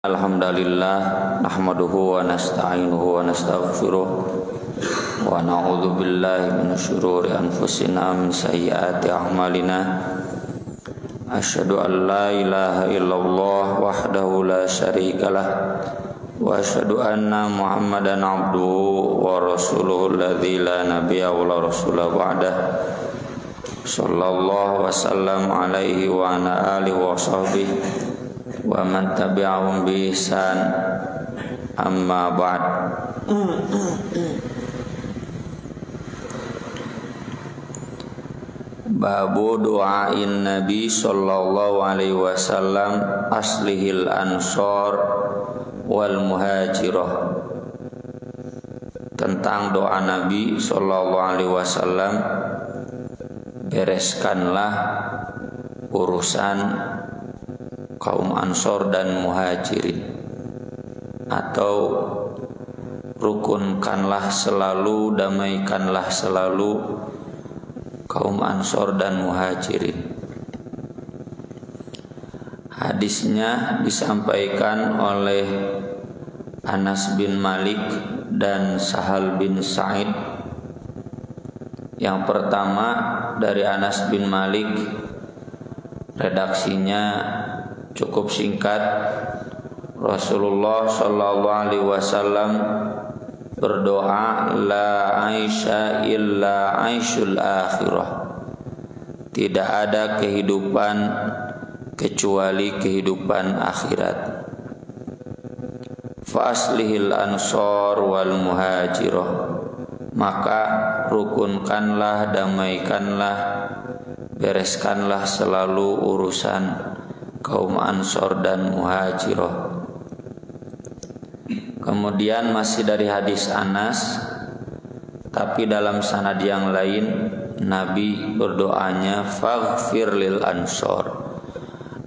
Alhamdulillah nahmaduhu wa nasta'inuhu wa nastaghfiruh wa na'udzu billahi min syururi anfusina min sayyiati a'malina. Asyhadu an la ilaha illallah wahdahu la syarikalah wa asyhadu anna Muhammadan abduhu wa rasuluhu alladzi la nabiyya wa la rasula ba'dah. Sallallahu wasallam alaihi wa ala alihi wa sahbihi wa man tabi'ahum bi ihsan, amma ba'd. Babu du'ain Nabi sallallahu alaihi wasallam aslihil ansor wal muhajirah. Tentang doa Nabi sallallahu alaihi wasallam, bereskanlah urusan kaum Ansor dan Muhajirin, atau rukunkanlah selalu, damaikanlah selalu kaum Ansor dan Muhajirin. Hadisnya disampaikan oleh Anas bin Malik dan Sahal bin Sa'id. Yang pertama dari Anas bin Malik, redaksinya cukup singkat. Rasulullah sallallahu alaihi wasallam berdoa, la aisha illa aishul akhirah. Tidak ada kehidupan kecuali kehidupan akhirat. Fa aslihil ansor wal muhajirah. Maka rukunkanlah, damaikanlah, bereskanlah selalu urusan kaum Ansor dan Muhajirah. Kemudian masih dari hadis Anas, tapi dalam sanad yang lain Nabi berdoanya faghfir lil ansor,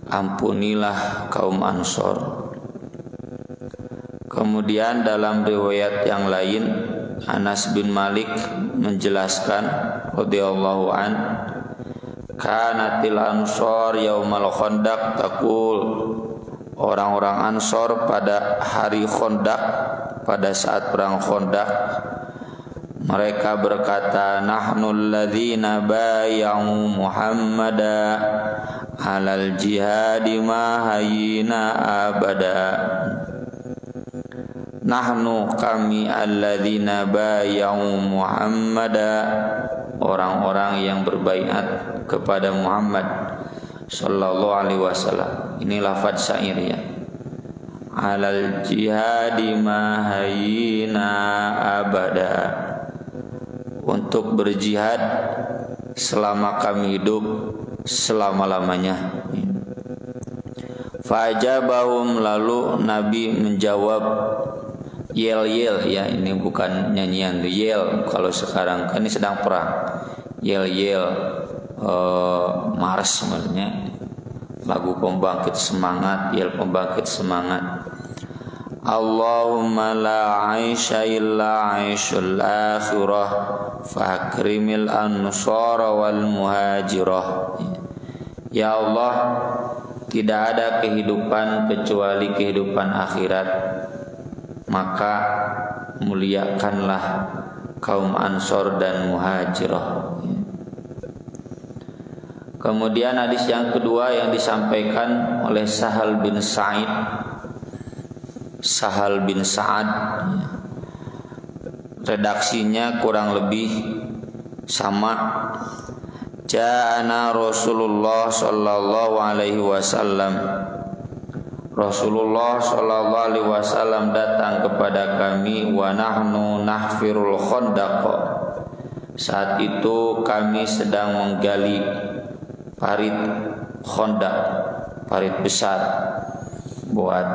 ampunilah kaum Ansor. Kemudian dalam riwayat yang lain Anas bin Malik menjelaskan radhiyallahu an, kanatil ansor yaumal khandaq taqul. Orang-orang Ansor pada hari Khandaq, pada saat perang Khandaq, mereka berkata, nahnu alladzina bay'u Muhammada alal jihadi ma hayina abada. Nahnu, kami, alladzina bay'u Muhammada, orang-orang yang berbaiat kepada Muhammad sallallahu alaihi wasallam. Ini lafaz syair ya. Alal jihadi ma hayina abada. Untuk berjihad selama kami hidup, selama-lamanya. Fajabahum, lalu Nabi menjawab, yel-yel ya, ini bukan nyanyian yel. Kalau sekarang kan ini sedang perang. Yel-yel mars maksudnya, lagu pembangkit semangat, yel pembangkit semangat. Allahumma la aisha illa aishul akhirah fakrimil ansara wal muhajirah. Ya Allah, tidak ada kehidupan kecuali kehidupan akhirat, maka muliakanlah kaum Ansor dan Muhajirah. Kemudian hadis yang kedua yang disampaikan oleh Sahal bin Sa'id, Sahal bin Sa'ad, redaksinya kurang lebih sama. Ja'ana Rasulullah sallallahu alaihi wasallam. Rasulullah sallallahu alaihi wasallam datang kepada kami, wa nahnu nahfirul khandaq. Saat itu kami sedang menggali parit Khandaq, parit besar buat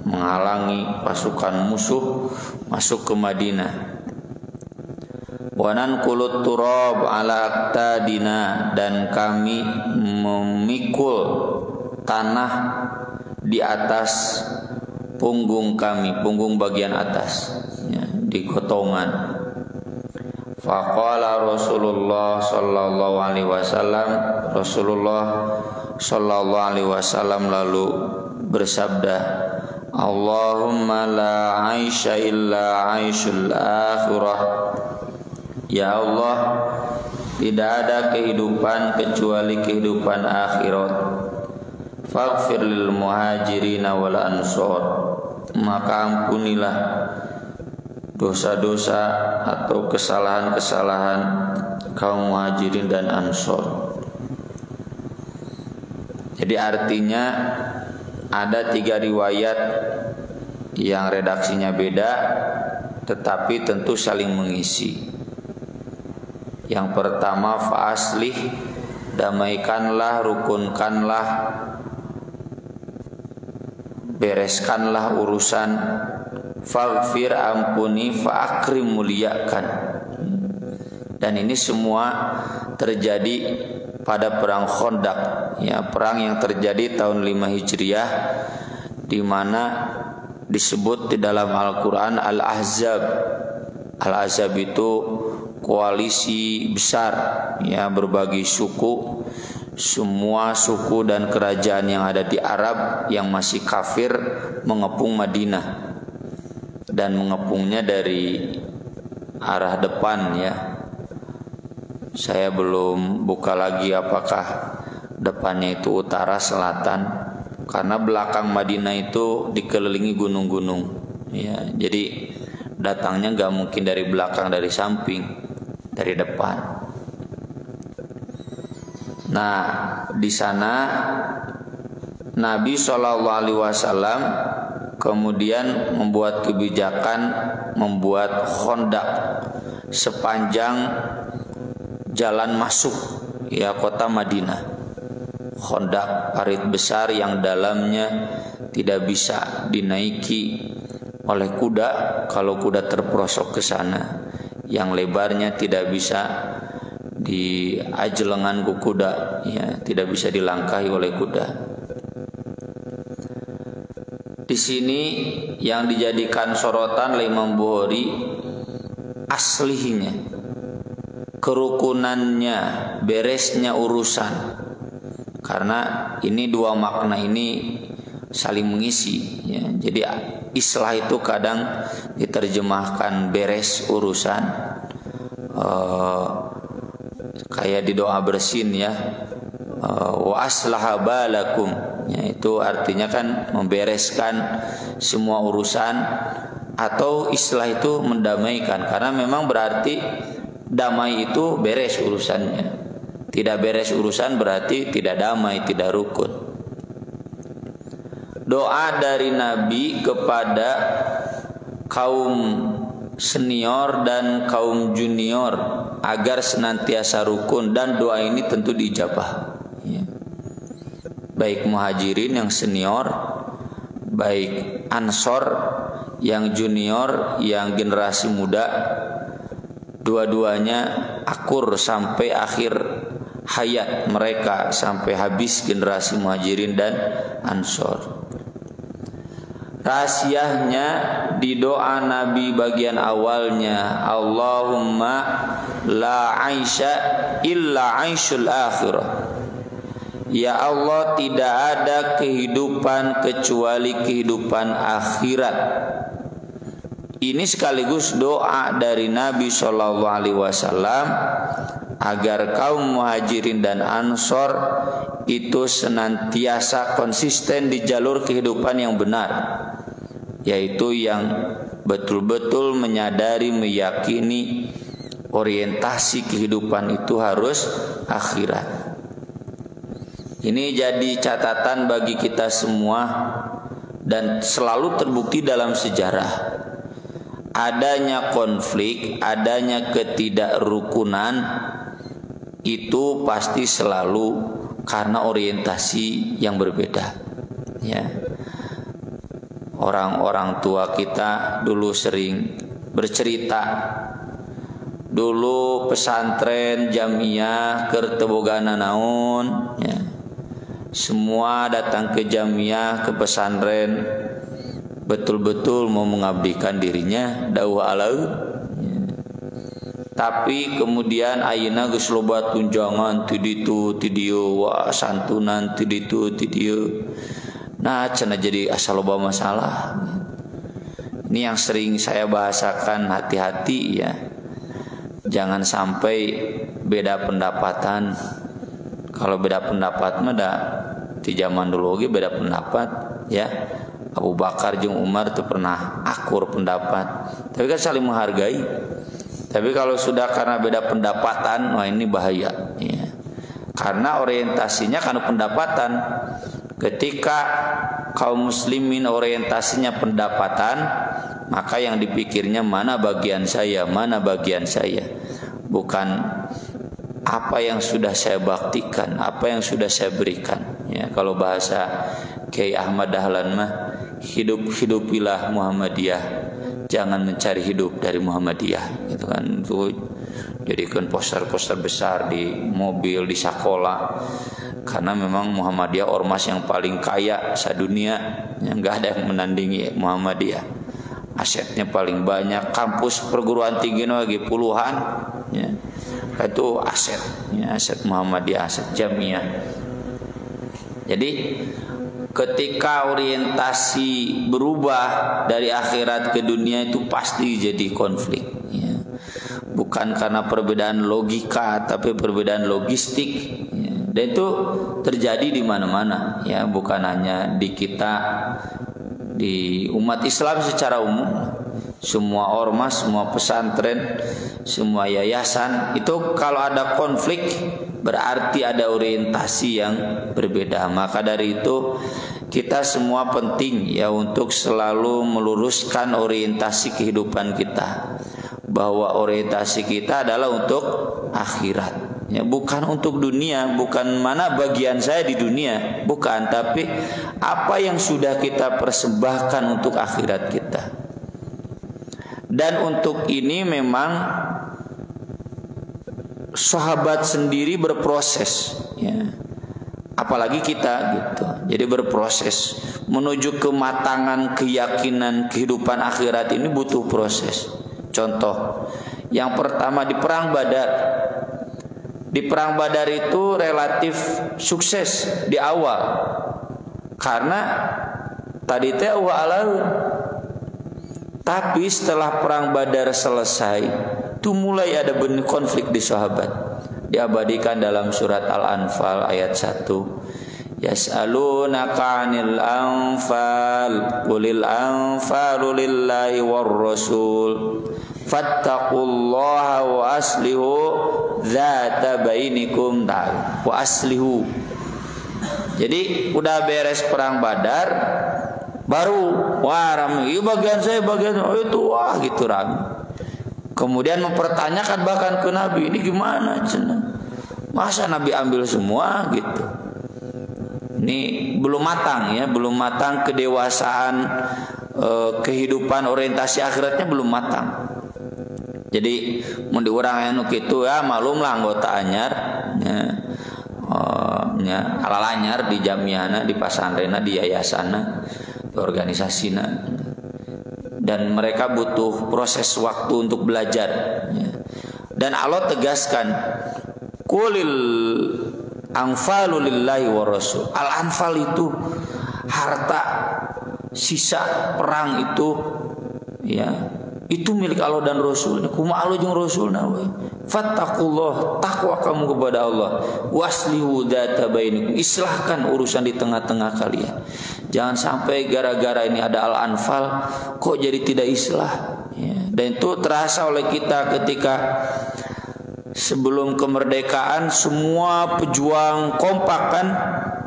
menghalangi pasukan musuh masuk ke Madinah. Wa nanqulut turab ala aqtadina, dan kami memikul tanah di atas punggung kami, punggung bagian atas ya, di gotongan. Faqala Rasulullah sallallahu alaihi wasallam, Rasulullah sallallahu alaihi wasallam lalu bersabda, Allahumma la aisha illa aishul akhirah. Ya Allah, tidak ada kehidupan kecuali kehidupan akhirat. Faghfir lil muhajirin wal ansor. Maka ampunilah dosa-dosa atau kesalahan-kesalahan kaum muhajirin dan ansor. Jadi artinya ada 3 riwayat yang redaksinya beda, tetapi tentu saling mengisi. Yang pertama, fa'aslih, damaikanlah, rukunkanlah, bereskanlah urusan. Faghfir, ampuni, fa'akrim, muliakan. Dan ini semua terjadi pada perang Khandaq, ya, perang yang terjadi tahun 5 Hijriah, di mana disebut di dalam Al-Qur'an Al-Ahzab. Al-Ahzab itu koalisi besar, ya, berbagai suku. Semua suku dan kerajaan yang ada di Arab yang masih kafir mengepung Madinah, dan mengepungnya dari arah depan, ya. Saya belum buka lagi apakah depannya itu utara selatan, karena belakang Madinah itu dikelilingi gunung-gunung, ya. Jadi datangnya nggak mungkin dari belakang, dari samping, dari depan. Nah, di sana Nabi SAW kemudian membuat kebijakan membuat Khandaq sepanjang jalan masuk, ya, kota Madinah. Khandaq, parit besar yang dalamnya tidak bisa dinaiki oleh kuda kalau kuda terperosok ke sana, yang lebarnya tidak bisa diajelengan ke kuda, ya, tidak bisa dilangkahi oleh kuda. Di sini yang dijadikan sorotan oleh Imam Bukhari aslihinya, kerukunannya, beresnya urusan. Karena ini 2 makna ini saling mengisi, ya. Jadi islah itu kadang diterjemahkan beres urusan, kayak di doa bersin, ya, wa aslaha balakum, ya, itu artinya kan membereskan semua urusan, atau islah itu mendamaikan, karena memang berarti damai itu beres urusannya. Tidak beres urusan berarti tidak damai, tidak rukun. Doa dari Nabi kepada kaum senior dan kaum junior agar senantiasa rukun, dan doa ini tentu diijabah, ya. Baik muhajirin yang senior, baik ansor yang junior, yang generasi muda, dua-duanya akur sampai akhir hayat mereka, sampai habis generasi muhajirin dan ansor. Rahasianya di doa Nabi bagian awalnya, Allahumma la aisha illa aishul akhirah. Ya Allah, tidak ada kehidupan kecuali kehidupan akhirat. Ini sekaligus doa dari Nabi SAW agar kaum muhajirin dan ansor itu senantiasa konsisten di jalur kehidupan yang benar, yaitu yang betul-betul menyadari, meyakini orientasi kehidupan itu harus akhirat. Ini jadi catatan bagi kita semua, dan selalu terbukti dalam sejarah. Adanya konflik, adanya ketidakrukunan itu pasti selalu karena orientasi yang berbeda, ya. Orang-orang tua kita dulu sering bercerita, dulu pesantren jamiah keur teu bogana naon, ya. Semua datang ke jamiah, ke pesantren, betul-betul mau mengabdikan dirinya dakwah alau, ya. Tapi kemudian ayeuna geus loba tunjangan ti ditu ti dieu, wah santunan ti ditu ti dieu. Nah, cenah jadi asal loba masalah. Ini yang sering saya bahasakan, hati-hati ya. Jangan sampai beda pendapatan. Kalau beda pendapat mah di zaman dulu lagi beda pendapat ya. Abu Bakar jeung Umar itu pernah akur pendapat, tapi kan saling menghargai. Tapi kalau sudah karena beda pendapatan, wah ini bahaya ya. Karena orientasinya karena pendapatan. Ketika kaum muslimin orientasinya pendapatan, maka yang dipikirnya mana bagian saya, mana bagian saya. Bukan apa yang sudah saya baktikan, apa yang sudah saya berikan. Ya, kalau bahasa Kiai Ahmad Dahlan mah, hidupilah Muhammadiyah, jangan mencari hidup dari Muhammadiyah. Gitu kan, itu jadikan poster-poster besar di mobil, di sekolah. Karena memang Muhammadiyah ormas yang paling kaya sedunia, yang nggak ada yang menandingi Muhammadiyah. Asetnya paling banyak, kampus perguruan tinggi lagi puluhan. Ya. Itu aset, ya, aset Muhammadiyah, aset Jamiah. Jadi ketika orientasi berubah dari akhirat ke dunia itu pasti jadi konflik. Ya. Bukan karena perbedaan logika, tapi perbedaan logistik. Ya. Dan itu terjadi di mana-mana, ya, bukan hanya di kita, di umat Islam secara umum. Semua ormas, semua pesantren, semua yayasan itu kalau ada konflik berarti ada orientasi yang berbeda. Maka dari itu kita semua penting ya untuk selalu meluruskan orientasi kehidupan kita, bahwa orientasi kita adalah untuk akhirat, ya, bukan untuk dunia, bukan mana bagian saya di dunia, bukan, tapi apa yang sudah kita persembahkan untuk akhirat kita. Dan untuk ini memang sahabat sendiri berproses, ya. Apalagi kita gitu. Jadi berproses menuju kematangan keyakinan kehidupan akhirat ini butuh proses. Contoh, yang pertama di perang Badar. Di perang Badar itu relatif sukses di awal. Karena tadi teh tapi setelah perang Badar selesai, itu mulai ada benih konflik di sahabat. Diabadikan dalam surat Al-Anfal ayat 1. Yas'alunaka 'anil anfal qulil anfalu lillahi war rasul fattaqullaha wa aslihu dzata bainikum wa aslihu. Jadi udah beres perang Badar, baru wah ramai, bagian saya bagian itu wah gitu ramai. Kemudian mempertanyakan bahkan ke Nabi, ini gimana cina? Masa Nabi ambil semua gitu? Ini belum matang ya, belum matang kedewasaan kehidupan orientasi akhiratnya belum matang. Jadi mun di urang anu kitu ya malum lah anggota anyar nya alal anyar di jamiahna, di pasantrenna, di yayasanna, di organisasina. Dan mereka butuh proses waktu untuk belajar, ya. Dan Allah tegaskan qulil anfalu lillahi wa rasul. Al-anfal itu harta sisa perang itu, ya, itu milik Allah dan Rasulnya. Kumaha Allah jeung Rasulna we. Fattaqullah, takwa kamu kepada Allah. Waslihu dzata bainikum, islahkan urusan di tengah-tengah kalian. Jangan sampai gara-gara ini ada Al-Anfal kok jadi tidak islah, ya. Dan itu terasa oleh kita ketika sebelum kemerdekaan semua pejuang kompak kan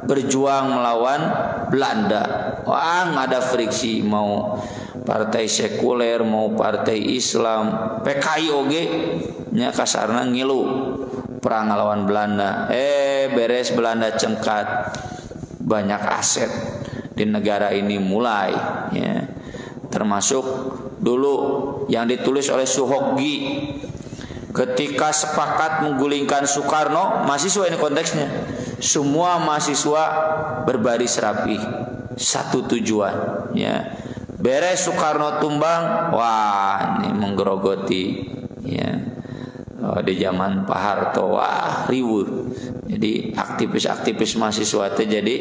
berjuang melawan Belanda. Wah, nggak ada friksi, mau partai sekuler mau partai Islam, PKI oge nya kasarna ngilu perang lawan Belanda. Beres Belanda cengkat, banyak aset di negara ini mulai, ya. Termasuk dulu yang ditulis oleh Suhokgi ketika sepakat menggulingkan Soekarno. Mahasiswa ini konteksnya, semua mahasiswa berbaris rapi, satu tujuan, ya. Beres Soekarno tumbang, wah ini menggerogoti, ya. Di zaman Pak Harto, wah riweuh. Jadi aktivis-aktivis mahasiswa itu jadi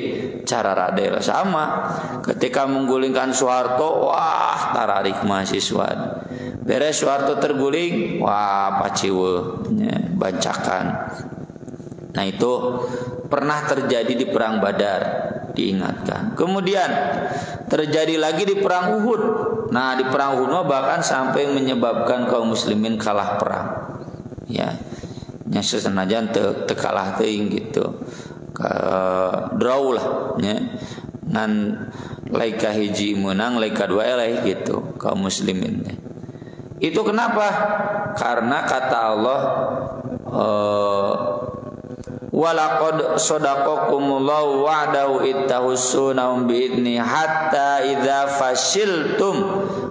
cara Radel sama ketika menggulingkan Soeharto, wah tararik mahasiswa. Beres Soeharto terguling, wah paciwe bancakan. Nah itu pernah terjadi di perang Badar, diingatkan. Kemudian terjadi lagi di perang Uhud. Nah di perang Uhud bahkan sampai menyebabkan kaum muslimin kalah perang. Ya, senajan tekalah teuing gitu. Draw lah ya. Ngan laika hiji menang, laika dua eleh gitu kaum muslimin. Itu kenapa? Karena kata Allah walaqad sadaqakumullahu wa'dahu ittahussunahum bi'idni hatta idza fashiltum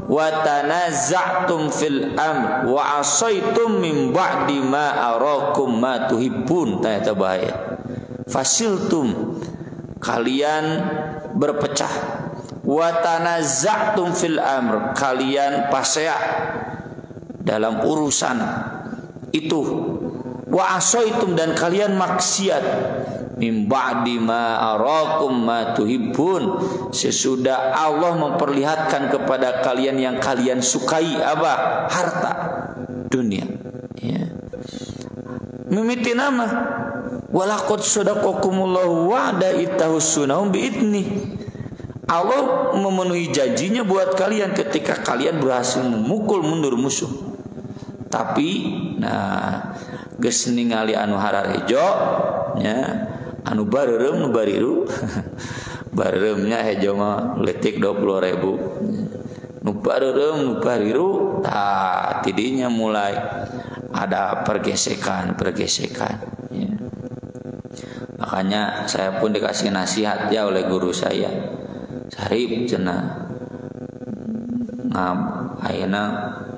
wa tanazza'tum fil amr wa asaitum min ba'di ma arakum ma tuhibbun. Tanya bahaya. Fashiltum, kalian berpecah, wa tanazza'tum fil amr, kalian pasea dalam urusan itu, wa asaitum, dan kalian maksiat, min ba'di ma arakum ma tuhibbun, sesudah Allah memperlihatkan kepada kalian yang kalian sukai, apa? Harta dunia ya. Mimiti nama walaqad sadaqakumullahu wa'da ittahussunahum bi'idni. Allah memenuhi janjinya buat kalian ketika kalian berhasil memukul mundur musuh. Tapi nah geus ningali anu hararejo nya anu bareureum nu bariru bareureumnya hejo mah leutik 20.000 nu bareureum nu bariru tah tidinya mulai ada pergesekan ya. Makanya saya pun dikasih nasihat ya oleh guru saya, Sarip cenah ayeuna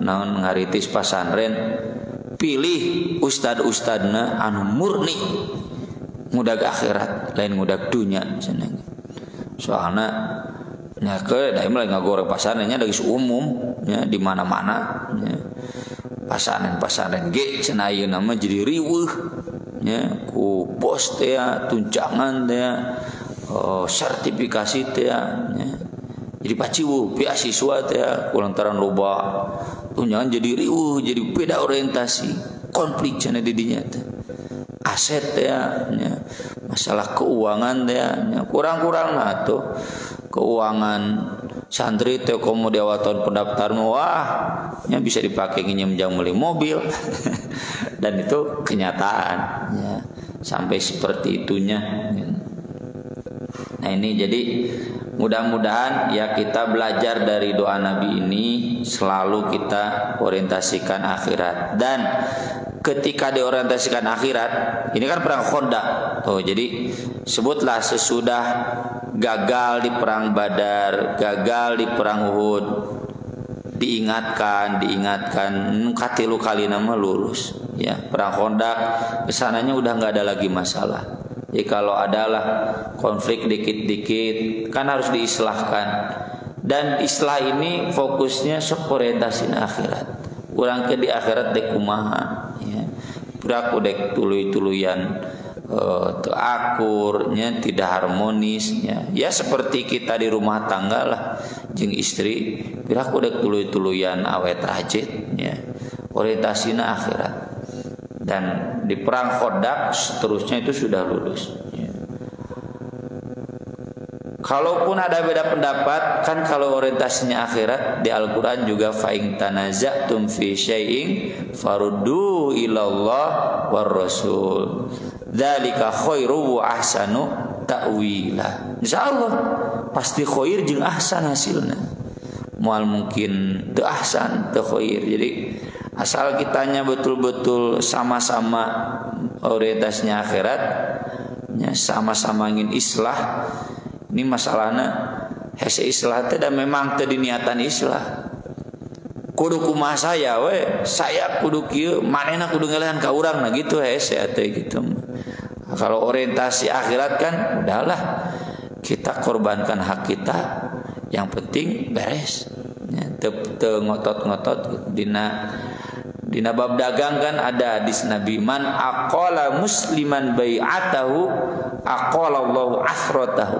naon ngaritis pasantren, pilih ustad-ustadna anu murni ngudag akhirat lain ngudag dunya cenah. Soalna nya ke da imah ngagoreng pasantrennya geus umum nya di mana-mana nya. Pasantren ge cenah ayeuna mah jadi riweuh nya ku pos teh tunjangan teh sertifikasi teh nya. Jadi paciwu beasiswa teh kulantaran loba tunjangan jadi riweuh, jadi beda orientasi, konflik cenah di dinya teh. Aset teh nya, masalah keuangan teh nya kurang-kurang atuh. Keuangan santri teh komo diawaton pendaftar wah nya bisa dipakai nginjem beli mobil dan itu kenyataan ya, sampai seperti itunya. Nah ini jadi mudah-mudahan ya kita belajar dari doa Nabi ini, selalu kita orientasikan akhirat. Dan ketika diorientasikan akhirat, ini kan perang Khandaq tuh, jadi sebutlah sesudah gagal di perang Badar, gagal di perang Uhud, diingatkan katilu kali nama lurus ya. Perang Khandaq kesananya udah nggak ada lagi masalah. Jadi kalau adalah konflik dikit-dikit kan harus diislahkan, dan islah ini fokusnya orientasi akhirat. Urang ke di akhirat dek kumaha ya. Budak udek tuluy-tuluyan teu akurnya, tidak harmonisnya. Ya seperti kita di rumah tangga lah jeung istri, budak udek tuluy-tuluyan awet rajit ya. Orientasina akhirat. Dan di perang Khandaq seterusnya itu sudah lulus ya. Kalaupun ada beda pendapat kan, kalau orientasinya akhirat di Al-Quran juga fa'in tanaza'tum fi syai'in faruddu ilallah war rasul dzalika khairu wa ahsanu ta'wila. Insyaallah pasti khair jeung ahsan hasilna. Moal mungkin teu ahsan teu khair. Jadi asal kitanya betul-betul sama-sama orientasinya akhirat ya, sama-sama ingin islah. Ini masalahnya hese islah teh dan memang teu diniatan islah. Kudu kumaha saya we, saya kudu kieu, manehna kudu ngelehan ka urang, nah gitu hese atuh gitu. Nah, kalau orientasi akhirat kan udahlah kita korbankan hak kita, yang penting beres. Ya, teu ngotot-ngotot dina bab dagang kan ada hadis Nabi, man aqala musliman bai'atahu aqala Allahu asratahu.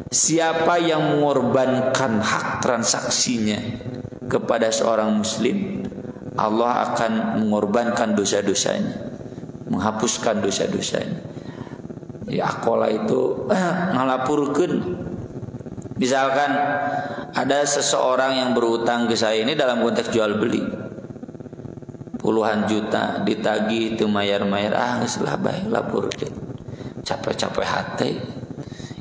siapa yang mengorbankan hak transaksinya kepada seorang muslim, Allah akan mengorbankan dosa-dosanya, menghapuskan dosa-dosanya. Ya akola itu ngalapurkeun. Misalkan ada seseorang yang berutang ke saya, ini dalam konteks jual beli, puluhan juta ditagih teu mayar-mayar, geus lah bae lapurkeun. Capek-capek hati.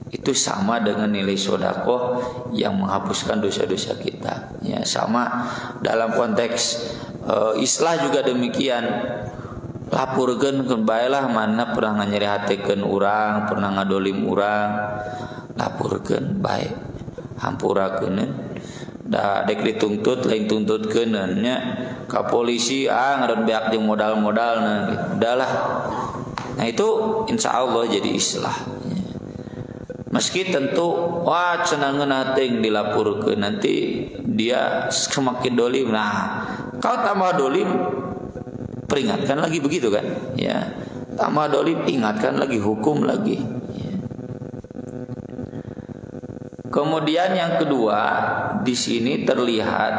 Itu sama dengan nilai sedekah yang menghapuskan dosa-dosa kita. Ya, sama dalam konteks islah juga demikian. Lapurkeun baelah mana pernah nyerihatekeun urang, pernah ngadolim urang, lapurkeun bae. Hampurakeun da dek dituntut lain tuntutkeun nya ka polisi ngaron beak jeung modal-modalna gitu. Udahlah. Nah itu insyaallah jadi islah. Meski tentu cenangeun teuing dilapurkeun, nanti dia semakin dolim. Nah, kalau tambah dolim peringatkan lagi, begitu kan? Ya, tambah dolim ingatkan lagi, hukum lagi. Ya. Kemudian yang kedua, di sini terlihat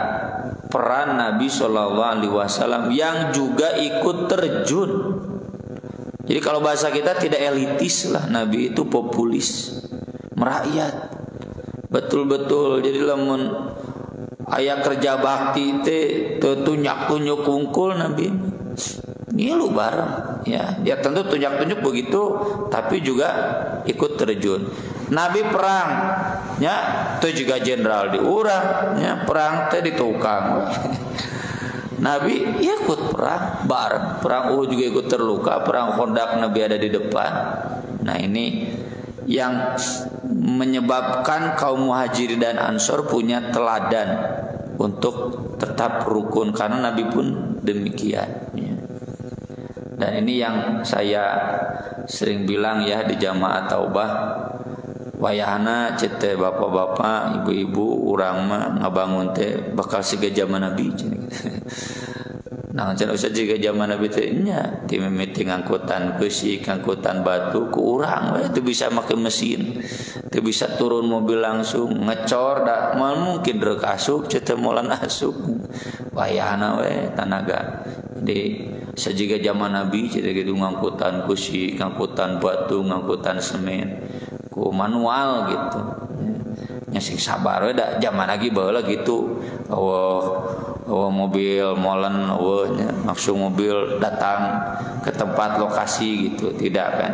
peran Nabi Shallallahu Alaihi Wasallam yang juga ikut terjun. Jadi kalau bahasa kita tidak elitis lah, Nabi itu populis, merakyat, betul-betul. Jadi lamun aya kerja bakti teh tunyak-tunyuk kungkul Nabi ngilu bareng, ya dia tentu tunyak-tunjuk begitu, tapi juga ikut terjun. Nabi perang, ya itu juga jenderal diurang, ya perang teh di tukang. Nabi ikut perang bareng, perang Uhud juga ikut terluka, perang Khandaq Nabi ada di depan. Nah ini yang menyebabkan kaum Muhajirin dan Ansor punya teladan untuk tetap rukun, karena Nabi pun demikian. Dan ini yang saya sering bilang ya di jamaah taubah, wayahna cete bapak-bapak, ibu-ibu, urang mah ngabangun teh bakal siga zaman Nabi. Nah, can usah jiga zaman Nabi teh nya di meeting angkutan besi, angkutan batu ku urang we teu bisa make mesin. Teu bisa turun mobil langsung ngecor da mal mungkin rek asup cete molan asup. Wayahna we tanaga. Di sajiga zaman Nabi cete gitu ngangkutan besi, ngangkutan batu, ngangkutan semen ku manual gitu. Nya sing sabar we da zaman lagi baheula gitu. Mobil molen maksud mobil datang ke tempat lokasi gitu, tidak kan,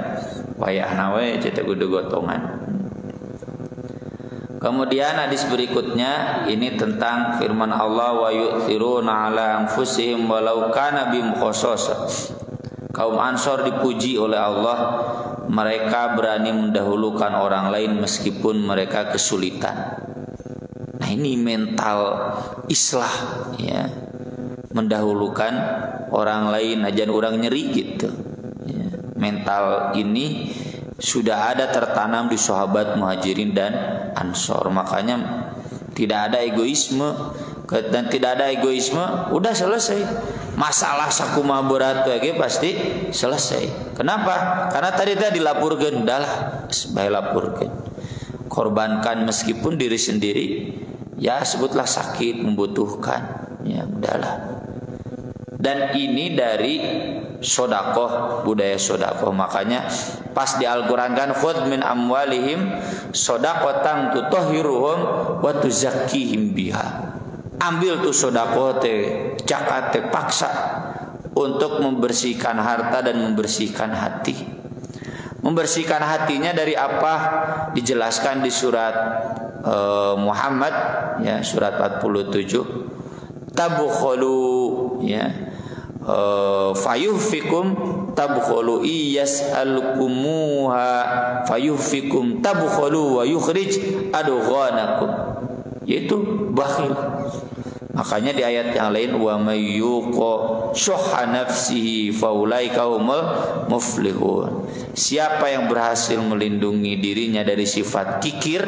wayahna we cetek kudu gotongan. Kemudian hadis berikutnya ini tentang firman Allah, wa yu'thiruna ala anfusihim walau kana bihim khassasah. Kaum Ansor dipuji oleh Allah, mereka berani mendahulukan orang lain meskipun mereka kesulitan. Nah ini mental islah, ya, mendahulukan orang lain ajan orang nyeri gitu, ya. Mental ini sudah ada tertanam di sahabat Muhajirin dan Ansor. Makanya tidak ada egoisme, dan tidak ada egoisme udah selesai. Masalah sakumaha berat lagi pasti selesai. Kenapa? Karena tadi dilapurkeun, udahlah bae lapurkeun. Korbankan meskipun diri sendiri, ya sebutlah sakit, membutuhkan, ya udahlah. Dan ini dari sodakoh, budaya sodakoh. Makanya pas di Al-Quran kan, khudh min amwalihim sodakotan tutahhiruhum wa tuzakkihim biha. Ambil tuh sodakoh teh, zakat teh, paksa untuk membersihkan harta dan membersihkan hati. Membersihkan hatinya dari apa? Dijelaskan di surat Muhammad, ya, surat 47. Tabkhulu, ya, fayuhfikum tabkhulu iyas'alkumuha fayuhfikum tabkhulu wa yukhrij adghanakum, yaitu bakhil. Makanya di ayat yang lain, wa may yuqa syuhha nafsihi faulaika humul muflihun. Siapa yang berhasil melindungi dirinya dari sifat kikir,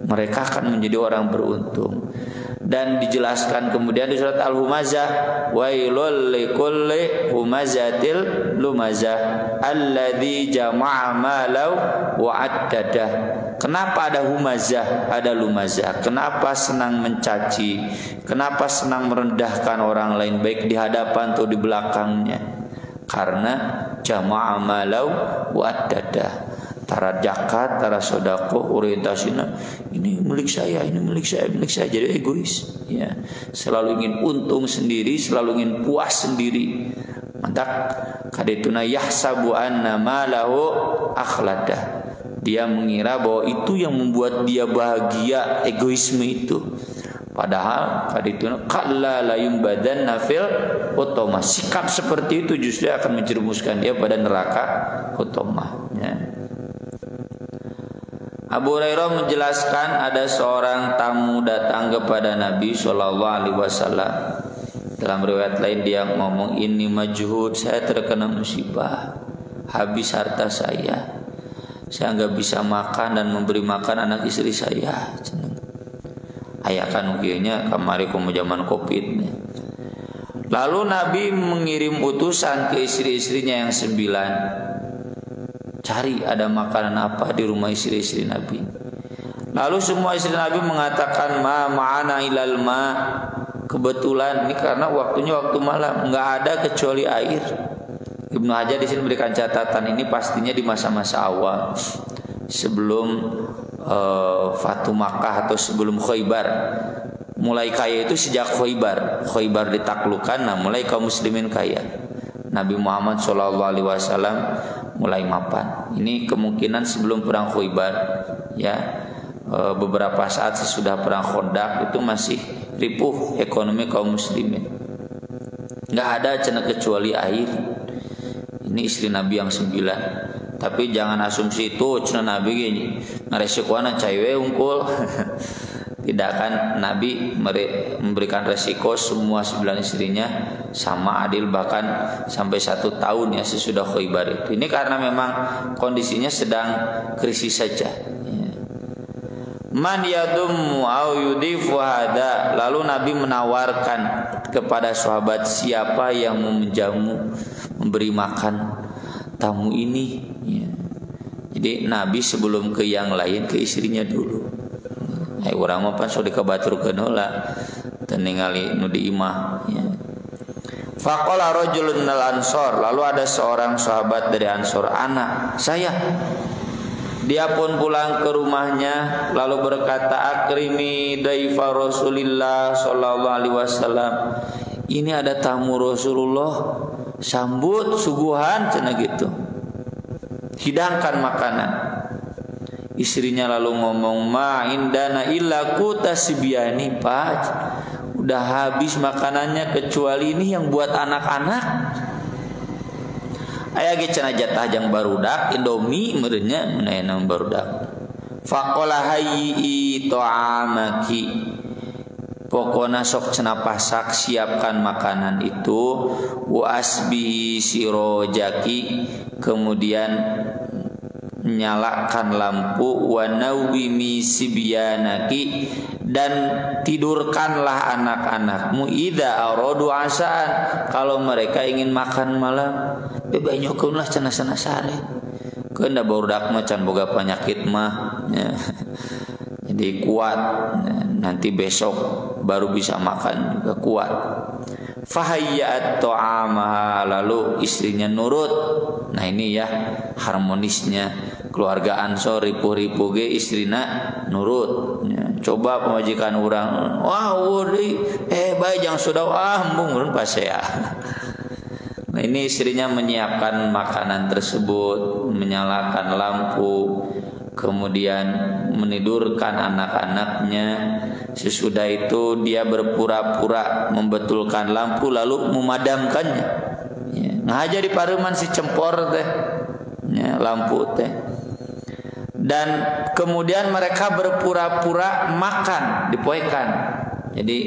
mereka akan menjadi orang beruntung. Dan dijelaskan kemudian di surat Al-Humazah, wailul likulli humazatil lumazah alladzi jama'a malau wa addadah. Kenapa ada humazah, ada lumazah? Kenapa senang mencaci? Kenapa senang merendahkan orang lain baik di hadapan atau di belakangnya? Karena jama'a malau wa dada. Tara zakat, tara sedekah, orientasinya ini milik saya, ini milik saya, milik saya. Jadi egois, ya. Selalu ingin untung sendiri, selalu ingin puas sendiri. Mantap. Kadituna yahsabu anna malahu akhladah. Dia mengira bahwa itu yang membuat dia bahagia, egoisme itu. Padahal kadituna kalla la yumbadanna fil utama. Sikap seperti itu justru akan menjerumuskan dia pada neraka utama, ya. Abu Hurairah menjelaskan ada seorang tamu datang kepada Nabi SAW. Dalam riwayat lain dia ngomong, ini majhud, saya terkena musibah, habis harta saya nggak bisa makan dan memberi makan anak istri saya. Ayakan ukianya kamari kumu zaman covid. Lalu Nabi mengirim utusan ke istri-istrinya yang 9, cari ada makanan apa di rumah istri-istri Nabi. Lalu semua istri Nabi mengatakan ma'ana ilal ma. Kebetulan ini karena waktunya waktu malam, nggak ada kecuali air. Ibnu Hajar di sini memberikan catatan ini pastinya di masa-masa awal sebelum Fatu Makkah atau sebelum Khaybar. Mulai kaya itu sejak Khaybar ditaklukkan, nah mulai kaum muslimin kaya. Nabi Muhammad SAW mulai mapan. Ini kemungkinan sebelum perang Khaybar, ya. Beberapa saat sesudah perang Khandaq itu masih ripuh ekonomi kaum muslimin. Nggak ada cina kecuali air. Ini istri Nabi yang 9. Tapi jangan asumsi itu cina Nabi gini ngaresikoan caiwe unggul. Tidak, kan Nabi memberikan resiko semua 9 istrinya sama adil, bahkan sampai 1 tahun ya sesudah Khaybar itu. Ini karena memang kondisinya sedang krisis saja. Man yadummu au yudifu hada. Lalu Nabi menawarkan kepada sahabat, siapa yang mau menjamu, memberi makan tamu ini, ya. Jadi Nabi sebelum ke yang lain ke istrinya dulu. Urang mah pan sudah kebaturkeun heula teu ningali nu di imah, ya. Faqala rajulun minal ansor. Lalu ada seorang sahabat dari Ansor, anak saya. Dia pun pulang ke rumahnya lalu berkata, akrimi daifa Rasulillah sallallahu alaihi wasallam. Ini ada tamu Rasulullah, sambut suguhan cenah gitu. Hidangkan makanan. Istrinya lalu ngomong, ma indana illa kutasbiani, Pak. Udah habis makanannya kecuali ini yang buat anak-anak. Aya ge cenah jatah jang barudak Indomie merenya meunana barudak. Faqala hayyi ta'amaki. Pokona sok cenah pasak, siapkan makanan itu. Wa asbi sirojaki, kemudian nyalakan lampu. Wa nawimi sibyanaki, dan tidurkanlah anak-anakmu. Idza aradu asaan, kalau mereka ingin makan malam. Bebanyokeunlah cenah-cenah sare. Keun da barudak mah can boga penyakit mah, ya. Jadi kuat, nanti besok baru bisa makan juga kuat. Fahayyat ta'ama, lalu istrinya nurut. Nah ini ya harmonisnya keluarga Ansor, ripuh-ripuh ge istrina nurut, ya. Coba pemajikan orang, wah deui bae jang sudah embung pas ya. Nah ini istrinya menyiapkan makanan tersebut, menyalakan lampu, kemudian menidurkan anak-anaknya. Sesudah itu dia berpura-pura membetulkan lampu lalu memadamkannya. Ya, ngahaja di pareman si cempor teh, ya, lampu teh. Dan kemudian mereka berpura-pura makan, dipoekan. Jadi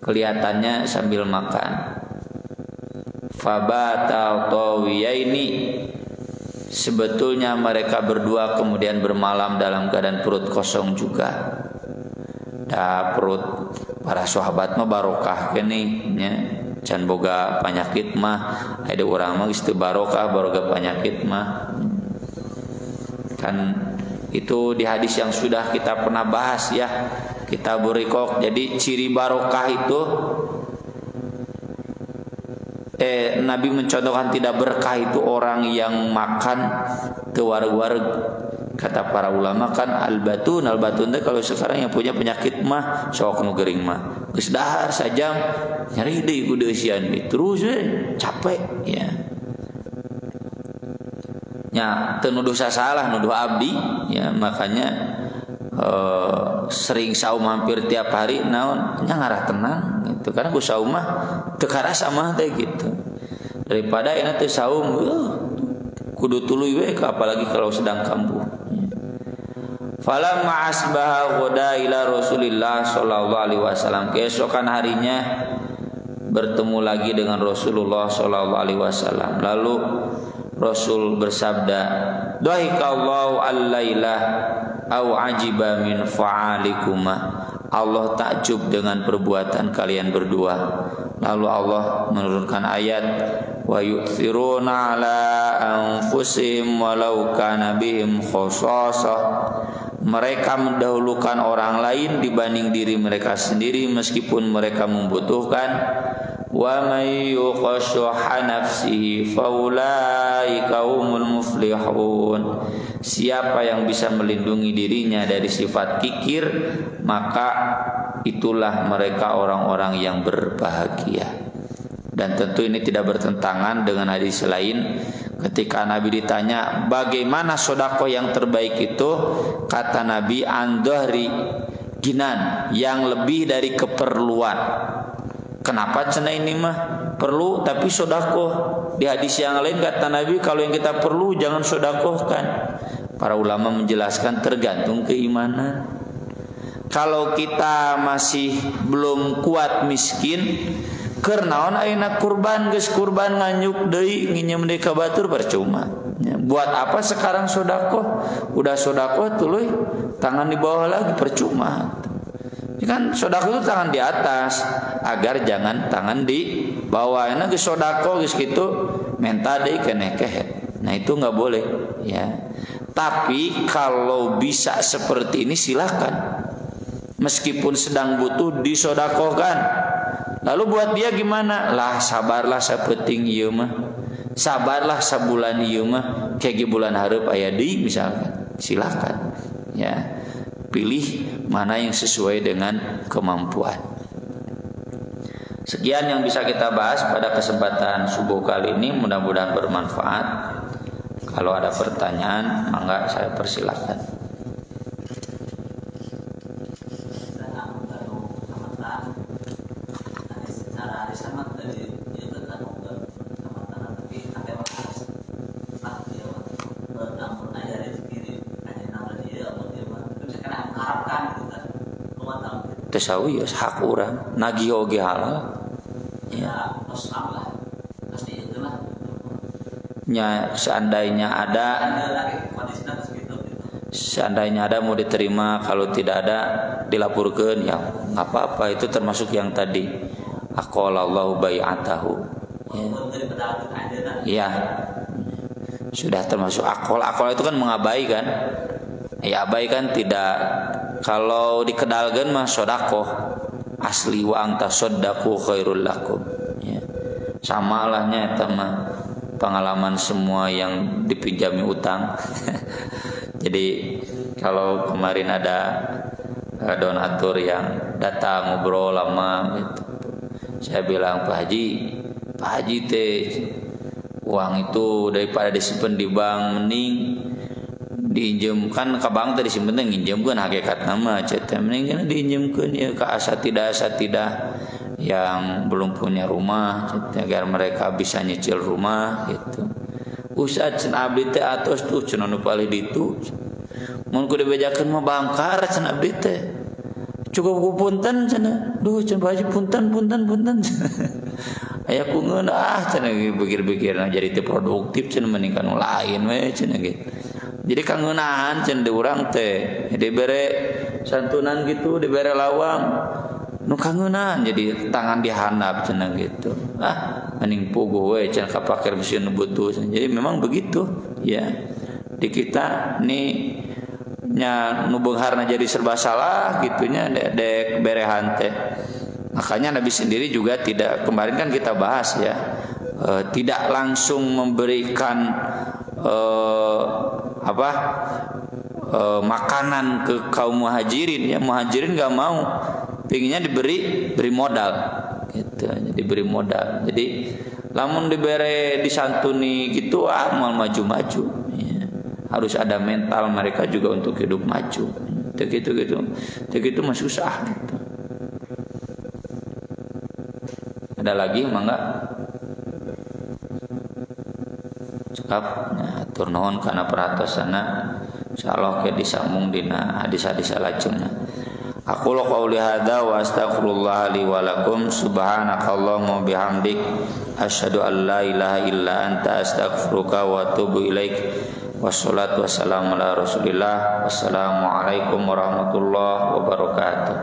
kelihatannya sambil makan. Fabata tawiyaini, sebetulnya mereka berdua kemudian bermalam dalam keadaan perut kosong juga. Perut para sahabat mah barokah kene nya, can boga penyakit mah ada urang mah geus teu barokah, boga penyakit mah kan Itu di hadis yang sudah kita pernah bahas ya, Kitabur Riqaq. Jadi ciri barokah itu Nabi mencontohkan tidak berkah itu orang yang makan kewareg-wareg. Kata para ulama kan albatun teh kalau sekarang yang punya penyakit mah sok nu geuring mah geus dahar sajam nyeri deui ku deusian terus capek ya. Ya teu nuduh salah nuduh abdi ya, makanya sering saum hampir tiap hari naon nya ngarah tenang gitu, karena ku saum mah teu karasa mah teh gitu, daripada enak teh saum kudu tuluy we apalagi kalau sedang kambuh. Falamma asbaha ghoda ila Rasulillah sallallahu alaihi wasallam, keesokan harinya bertemu lagi dengan Rasulullah sallallahu alaihi wasallam. Lalu Rasul bersabda, "Dhahikallahu al-lailah au ajiba min fa'alikuma." Allah takjub dengan perbuatan kalian berdua. Lalu Allah menurunkan ayat, "Wa yu'thiruna 'ala anfusihim walau kana bihim khassasah." Mereka mendahulukan orang lain dibanding diri mereka sendiri meskipun mereka membutuhkan. Wa may yuqashuha nafsihi faulaika humul muflihun. Siapa yang bisa melindungi dirinya dari sifat kikir, maka itulah mereka orang-orang yang berbahagia. Dan tentu ini tidak bertentangan dengan hadis lain. Ketika Nabi ditanya bagaimana sedekah yang terbaik itu, kata Nabi andhari ginan, yang lebih dari keperluan. Kenapa cenah ini mah perlu tapi sedekah? Di hadis yang lain kata Nabi kalau yang kita perlu jangan sedekahkan. Para ulama menjelaskan tergantung keimanan. Kalau kita masih belum kuat miskin, keur naon ayeuna kurban geus kurban nganyuk deui nginjem deui ka batur percuma. Ya, buat apa sekarang sedekah? Udah sedekah tuluy tangan di bawah lagi percuma. Kan sedekah itu tangan di atas agar jangan tangan di bawah. Euna geus sedekah geus kitu menta deui keneh kehet. Nah itu enggak boleh ya. Tapi kalau bisa seperti ini silakan. Meskipun sedang butuh disedekahkan. Lalu buat dia gimana? Lah sabarlah sapeting ieu mah. Sabarlah sabulan ieu mah. Kayak bulan hareup aya deui misalkan. Silakan. Ya. Pilih mana yang sesuai dengan kemampuan. Sekian yang bisa kita bahas pada kesempatan subuh kali ini, mudah-mudahan bermanfaat. Kalau ada pertanyaan, mangga saya persilakan. Tesawi hak urang nagih oge halal ya. Ya seandainya ada mau diterima, kalau tidak ada dilaporkan ya nggak apa-apa, itu termasuk yang tadi aqalallahu bai'atahu ya. Sudah termasuk akol itu kan mengabaikan ya, abaikan tidak. Kalau dikedalkeun mah sedekah asli wa anta saddaqu khairul lakum ya. Samalah nya eta mah pengalaman semua yang dipinjami utang. Jadi kalau kemarin ada donatur yang datang ngobrol lama gitu, saya bilang Pak Haji teh uang itu daripada disimpan di bank mending diinjemkan ke bank tadi simpen nginjemkeun hakikat nama cetem mending diinjemkeun ya ke asatidah yang belum punya rumah agar mereka bisa nyicil rumah gitu. Ustaz cenah abdi teh atos tuh cenah nu palih ditu. Mun kudu dibejakeun mah bangkar cenah abdi teh. Cukup ku punten cenah. Duh cenah Pak Haji punten. Aya ku ngeunah cenah pikir-pikirna jadi teu produktif cenah mending kanu lain we cenah gitu. Jadi kangenahan cenah urang teh dibere santunan gitu, dibere lawang nu kangenahan jadi tangan dihandap cenah gitu. Mending puguh we cenah kapakir mesin butuh. Jadi memang begitu ya. Di kita nih nya nu beungharna jadi serba salah gitunya dek berehan teh. Makanya Nabi sendiri juga tidak, kemarin kan kita bahas ya, tidak langsung memberikan makanan ke kaum muhajirin ya. Muhajirin nggak mau, pinginnya beri modal gitu, diberi modal. Jadi lamun dibere disantuni gitu mau maju-maju ya. Harus ada mental mereka juga untuk hidup maju. Gitu mah susah gitu. Ada lagi mangga? Cekap nah, tur nuhun kana perhatosana. Insyaallah ke disambung dina hadis-hadis salajengna. Aku qouli hadza wa astaghfirullah li wa lakum subhanakallahumma bihamdik asyhadu an la ilaha illa anta astaghfiruka wa atubu ilaik. Wassalatu wassalamu ala Rasulillah. Wassalamualaikum warahmatullahi wabarakatuh.